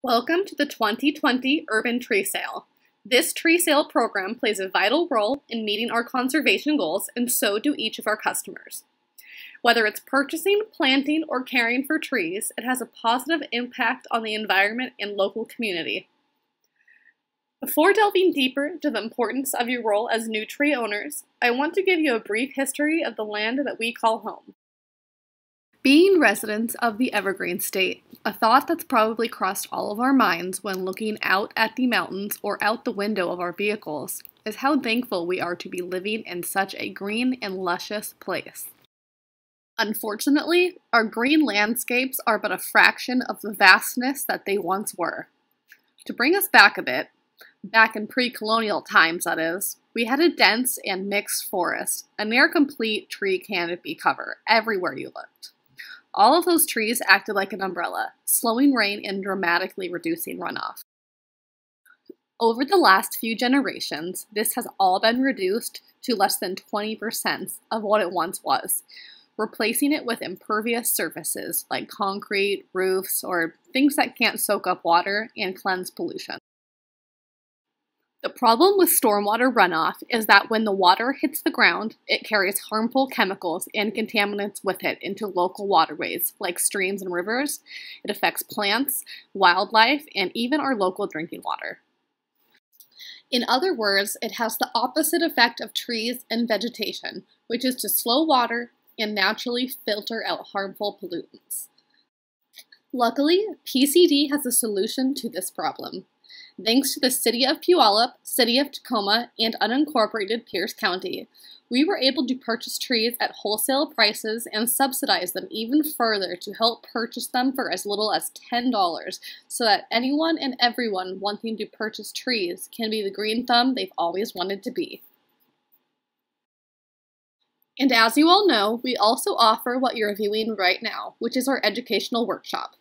Welcome to the 2020 Urban Tree Sale. This tree sale program plays a vital role in meeting our conservation goals, and so do each of our customers. Whether it's purchasing, planting, or caring for trees, it has a positive impact on the environment and local community. Before delving deeper into the importance of your role as new tree owners, I want to give you a brief history of the land that we call home. Being residents of the Evergreen State, a thought that's probably crossed all of our minds when looking out at the mountains or out the window of our vehicles is how thankful we are to be living in such a green and luscious place. Unfortunately, our green landscapes are but a fraction of the vastness that they once were. To bring us back a bit, back in pre-colonial times that is, we had a dense and mixed forest, a near complete tree canopy cover everywhere you looked. All of those trees acted like an umbrella, slowing rain and dramatically reducing runoff. Over the last few generations, this has all been reduced to less than 20% of what it once was, replacing it with impervious surfaces like concrete, roofs, or things that can't soak up water and cleanse pollution. The problem with stormwater runoff is that when the water hits the ground, it carries harmful chemicals and contaminants with it into local waterways like streams and rivers. It affects plants, wildlife, and even our local drinking water. In other words, it has the opposite effect of trees and vegetation, which is to slow water and naturally filter out harmful pollutants. Luckily, PCD has a solution to this problem. Thanks to the City of Puyallup, City of Tacoma, and unincorporated Pierce County, we were able to purchase trees at wholesale prices and subsidize them even further to help purchase them for as little as $10 so that anyone and everyone wanting to purchase trees can be the green thumb they've always wanted to be. And as you all know, we also offer what you're viewing right now, which is our educational workshop.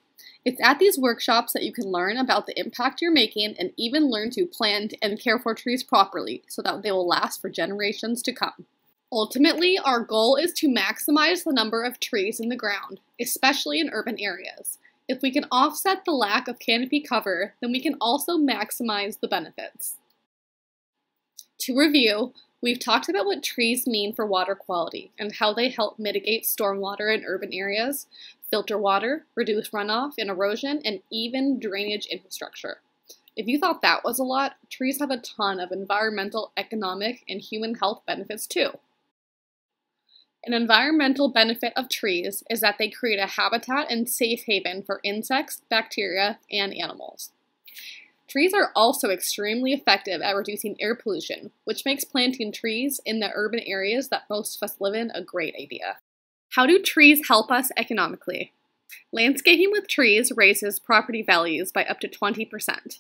It's at these workshops that you can learn about the impact you're making and even learn to plant and care for trees properly so that they will last for generations to come. Ultimately, our goal is to maximize the number of trees in the ground, especially in urban areas. If we can offset the lack of canopy cover, then we can also maximize the benefits. To review, we've talked about what trees mean for water quality and how they help mitigate stormwater in urban areas, filter water, reduce runoff and erosion, and even drainage infrastructure. If you thought that was a lot, trees have a ton of environmental, economic, and human health benefits too. An environmental benefit of trees is that they create a habitat and safe haven for insects, bacteria, and animals. Trees are also extremely effective at reducing air pollution, which makes planting trees in the urban areas that most of us live in a great idea. How do trees help us economically? Landscaping with trees raises property values by up to 20%.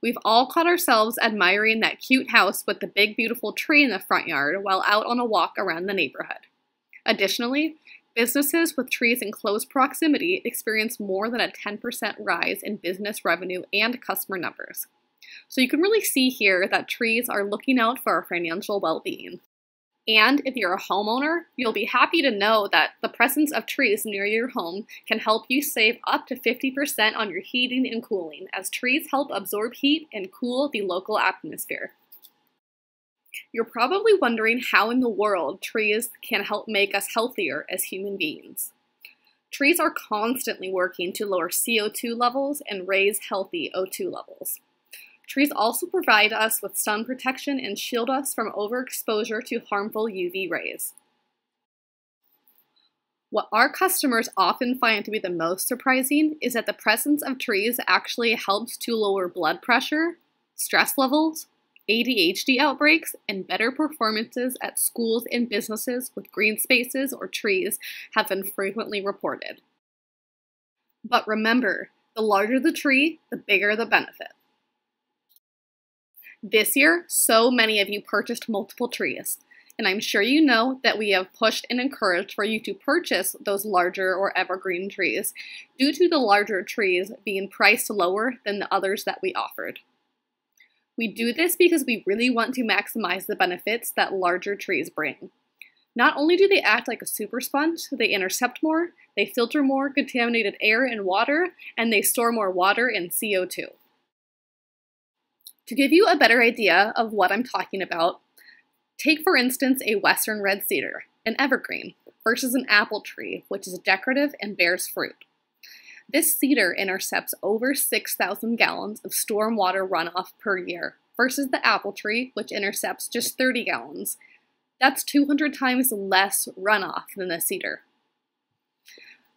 We've all caught ourselves admiring that cute house with the big beautiful tree in the front yard while out on a walk around the neighborhood. Additionally, businesses with trees in close proximity experience more than a 10% rise in business revenue and customer numbers. So you can really see here that trees are looking out for our financial well-being. And if you're a homeowner, you'll be happy to know that the presence of trees near your home can help you save up to 50% on your heating and cooling, as trees help absorb heat and cool the local atmosphere. You're probably wondering how in the world trees can help make us healthier as human beings. Trees are constantly working to lower CO2 levels and raise healthy O2 levels. Trees also provide us with sun protection and shield us from overexposure to harmful UV rays. What our customers often find to be the most surprising is that the presence of trees actually helps to lower blood pressure, stress levels, ADHD outbreaks, and better performances at schools and businesses with green spaces or trees have been frequently reported. But remember, the larger the tree, the bigger the benefit. This year, so many of you purchased multiple trees, and I'm sure you know that we have pushed and encouraged for you to purchase those larger or evergreen trees due to the larger trees being priced lower than the others that we offered. We do this because we really want to maximize the benefits that larger trees bring. Not only do they act like a super sponge, they intercept more, they filter more contaminated air and water, and they store more water and CO2. To give you a better idea of what I'm talking about, take for instance a western red cedar, an evergreen, versus an apple tree, which is decorative and bears fruit. This cedar intercepts over 6,000 gallons of stormwater runoff per year, versus the apple tree, which intercepts just 30 gallons. That's 200 times less runoff than the cedar.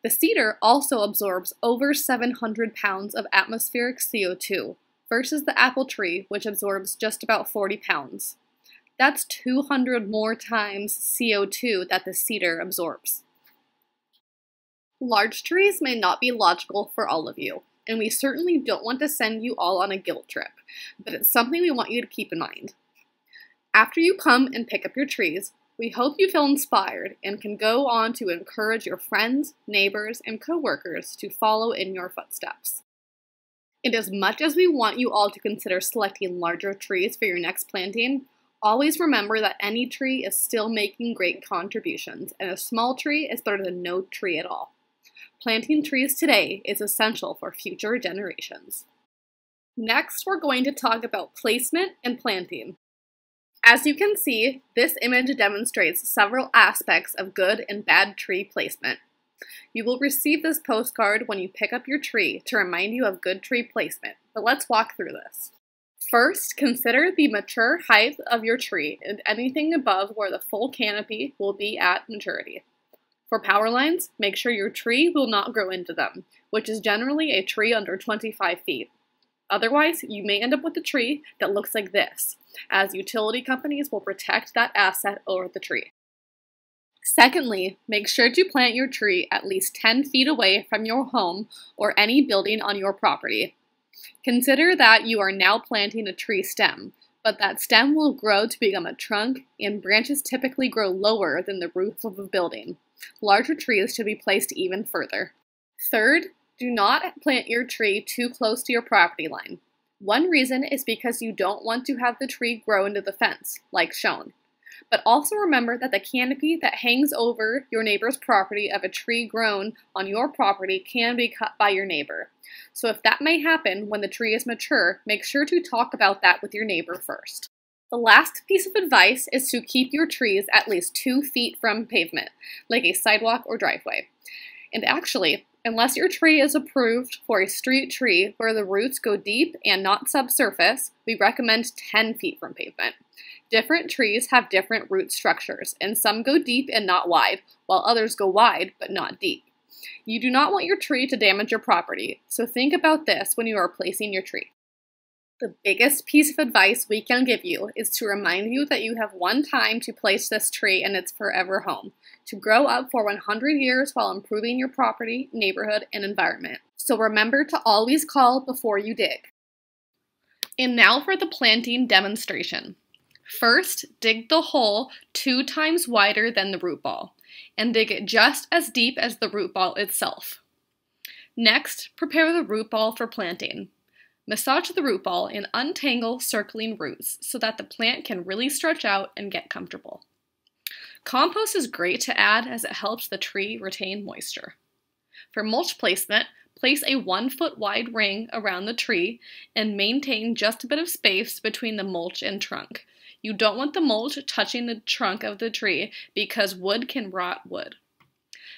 The cedar also absorbs over 700 pounds of atmospheric CO2, versus the apple tree, which absorbs just about 40 pounds. That's 200 more times CO2 that the cedar absorbs. Large trees may not be logical for all of you, and we certainly don't want to send you all on a guilt trip, but it's something we want you to keep in mind. After you come and pick up your trees, we hope you feel inspired and can go on to encourage your friends, neighbors, and coworkers to follow in your footsteps. And as much as we want you all to consider selecting larger trees for your next planting, always remember that any tree is still making great contributions, and a small tree is better than no tree at all. Planting trees today is essential for future generations. Next, we're going to talk about placement and planting. As you can see, this image demonstrates several aspects of good and bad tree placement. You will receive this postcard when you pick up your tree to remind you of good tree placement, but let's walk through this. First, consider the mature height of your tree and anything above where the full canopy will be at maturity. For power lines, make sure your tree will not grow into them, which is generally a tree under 25 feet. Otherwise, you may end up with a tree that looks like this, as utility companies will protect that asset over the tree. Secondly, make sure to plant your tree at least 10 feet away from your home or any building on your property. Consider that you are now planting a tree stem, but that stem will grow to become a trunk, and branches typically grow lower than the roof of a building. Larger trees should be placed even further. Third, do not plant your tree too close to your property line. One reason is because you don't want to have the tree grow into the fence, like shown. But also remember that the canopy that hangs over your neighbor's property of a tree grown on your property can be cut by your neighbor. So if that may happen when the tree is mature, make sure to talk about that with your neighbor first. The last piece of advice is to keep your trees at least 2 feet from pavement, like a sidewalk or driveway. And actually, unless your tree is approved for a street tree where the roots go deep and not subsurface, we recommend 10 feet from pavement. Different trees have different root structures, and some go deep and not wide, while others go wide but not deep. You do not want your tree to damage your property, so think about this when you are placing your tree. The biggest piece of advice we can give you is to remind you that you have one time to place this tree in its forever home, to grow up for 100 years while improving your property, neighborhood, and environment. So remember to always call before you dig. And now for the planting demonstration. First, dig the hole 2 times wider than the root ball, and dig it just as deep as the root ball itself. Next, prepare the root ball for planting. Massage the root ball and untangle circling roots so that the plant can really stretch out and get comfortable. Compost is great to add as it helps the tree retain moisture. For mulch placement, place a 1-foot wide ring around the tree and maintain just a bit of space between the mulch and trunk. You don't want the mulch touching the trunk of the tree because wood can rot wood.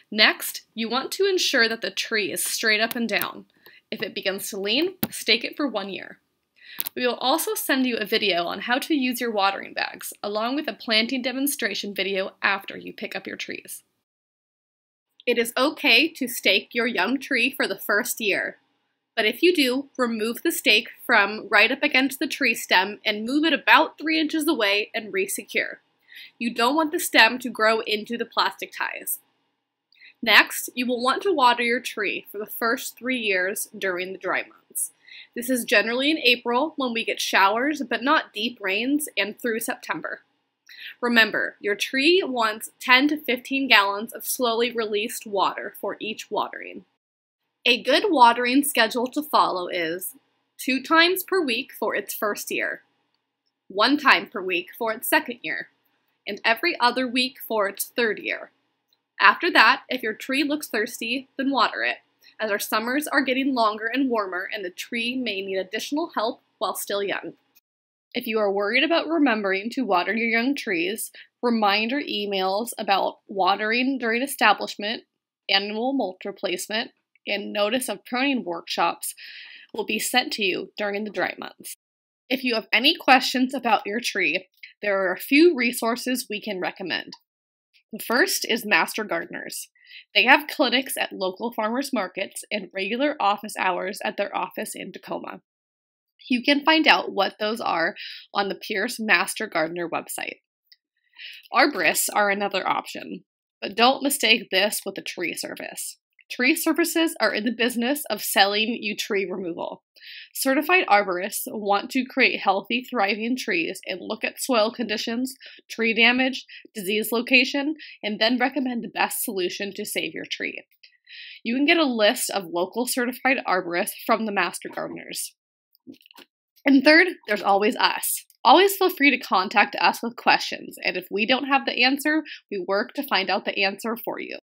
Next, you want to ensure that the tree is straight up and down. If it begins to lean, stake it for 1 year. We will also send you a video on how to use your watering bags, along with a planting demonstration video after you pick up your trees. It is okay to stake your young tree for the first year, but if you do, remove the stake from right up against the tree stem and move it about 3 inches away and re-secure. You don't want the stem to grow into the plastic ties. Next, you will want to water your tree for the first 3 years during the dry months. This is generally in April when we get showers but not deep rains, and through September. Remember, your tree wants 10 to 15 gallons of slowly released water for each watering. A good watering schedule to follow is 2 times per week for its first year, 1 time per week for its second year, and every other week for its 3rd year. After that, if your tree looks thirsty, then water it, as our summers are getting longer and warmer and the tree may need additional help while still young. If you are worried about remembering to water your young trees, reminder emails about watering during establishment, annual mulch replacement, and notice of pruning workshops will be sent to you during the dry months. If you have any questions about your tree, there are a few resources we can recommend. The first is Master Gardeners. They have clinics at local farmers markets and regular office hours at their office in Tacoma. You can find out what those are on the Pierce Master Gardener website. Arborists are another option, but don't mistake this with a tree service. Tree services are in the business of selling you tree removal. Certified arborists want to create healthy, thriving trees and look at soil conditions, tree damage, disease location, and then recommend the best solution to save your tree. You can get a list of local certified arborists from the Master Gardeners. And third, there's always us. Always feel free to contact us with questions, and if we don't have the answer, we work to find out the answer for you.